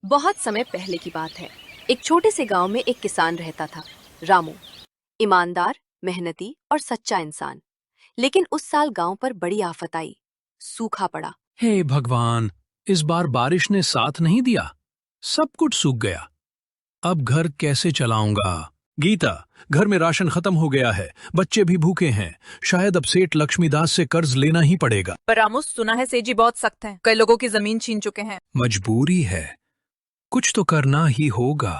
बहुत समय पहले की बात है। एक छोटे से गांव में एक किसान रहता था, रामू। ईमानदार, मेहनती और सच्चा इंसान। लेकिन उस साल गांव पर बड़ी आफत आई। सूखा पड़ा। हे भगवान, इस बार बारिश ने साथ नहीं दिया। सब कुछ सूख गया। अब घर कैसे चलाऊंगा? गीता, घर में राशन खत्म हो गया है, बच्चे भी भूखे हैं। शायद अब सेठ लक्ष्मीदास से कर्ज लेना ही पड़ेगा। पर रामू, सुना है सेठ जी बहुत सख्त हैं, कई लोगों की जमीन छीन चुके हैं। मजबूरी है, कुछ तो करना ही होगा।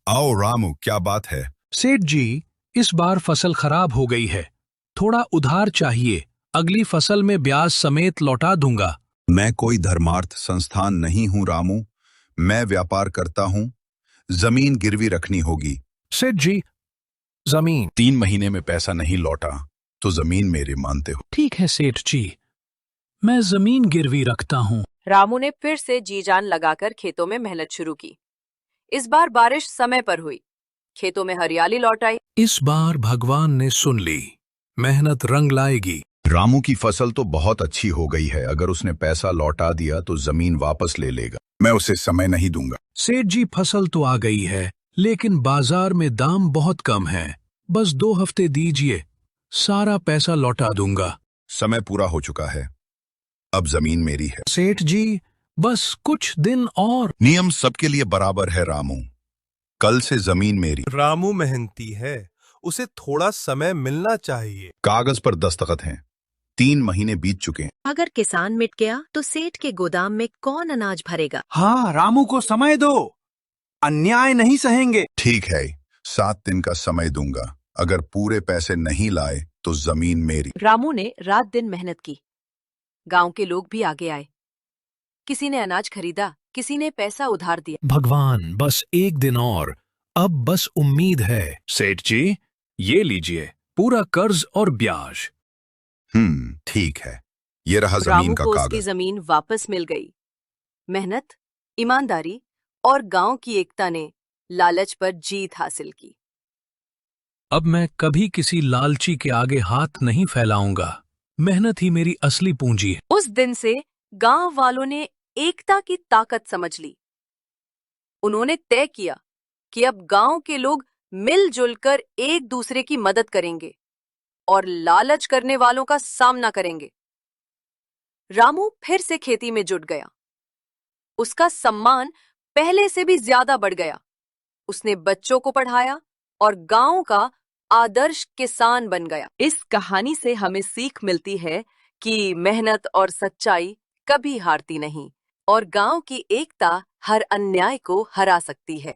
आओ रामू, क्या बात है? सेठ जी, इस बार फसल खराब हो गई है। थोड़ा उधार चाहिए, अगली फसल में ब्याज समेत लौटा दूंगा। मैं कोई धर्मार्थ संस्थान नहीं हूँ रामू। मैं व्यापार करता हूँ। जमीन गिरवी रखनी होगी। सेठ जी, जमीन। 3 महीने में पैसा नहीं लौटा तो जमीन मेरी मानते हो? ठीक है सेठ जी, मैं जमीन गिरवी रखता हूँ। रामू ने फिर से जी जान लगाकर खेतों में मेहनत शुरू की। इस बार बारिश समय पर हुई। खेतों में हरियाली लौट आई। इस बार भगवान ने सुन ली, मेहनत रंग लाएगी। रामू की फसल तो बहुत अच्छी हो गई है। अगर उसने पैसा लौटा दिया तो जमीन वापस ले लेगा। मैं उसे समय नहीं दूंगा। सेठ जी, फसल तो आ गई है, लेकिन बाजार में दाम बहुत कम है। बस 2 हफ्ते दीजिए, सारा पैसा लौटा दूंगा। समय पूरा हो चुका है। अब जमीन मेरी है। सेठ जी, बस कुछ दिन और। नियम सबके लिए बराबर है रामू। कल से जमीन मेरी। रामू मेहनती है, उसे थोड़ा समय मिलना चाहिए। कागज पर दस्तखत हैं। 3 महीने बीत चुके हैं। अगर किसान मिट गया तो सेठ के गोदाम में कौन अनाज भरेगा? हाँ, रामू को समय दो, अन्याय नहीं सहेंगे। ठीक है, 7 दिन का समय दूंगा। अगर पूरे पैसे नहीं लाए तो जमीन मेरी। रामू ने रात दिन मेहनत की। गांव के लोग भी आगे आए। किसी ने अनाज खरीदा, किसी ने पैसा उधार दिया। भगवान, बस 1 दिन और, अब बस उम्मीद है। सेठ जी, ये लीजिए पूरा कर्ज और ब्याज। ठीक है। ये रहा जमीन रामू का को उसकी कागज। जमीन वापस मिल गई। मेहनत, ईमानदारी और गांव की एकता ने लालच पर जीत हासिल की। अब मैं कभी किसी लालची के आगे हाथ नहीं फैलाऊंगा। मेहनत ही मेरी असली पूंजी है। उस दिन से गांव वालों ने एकता की ताकत समझ ली। उन्होंने तय किया कि अब गांव के लोग मिलजुल कर एक दूसरे की मदद करेंगे और लालच करने वालों का सामना करेंगे। रामू फिर से खेती में जुट गया। उसका सम्मान पहले से भी ज्यादा बढ़ गया। उसने बच्चों को पढ़ाया और गांव का आदर्श किसान बन गया। इस कहानी से हमें सीख मिलती है कि मेहनत और सच्चाई कभी हारती नहीं और गांव की एकता हर अन्याय को हरा सकती है।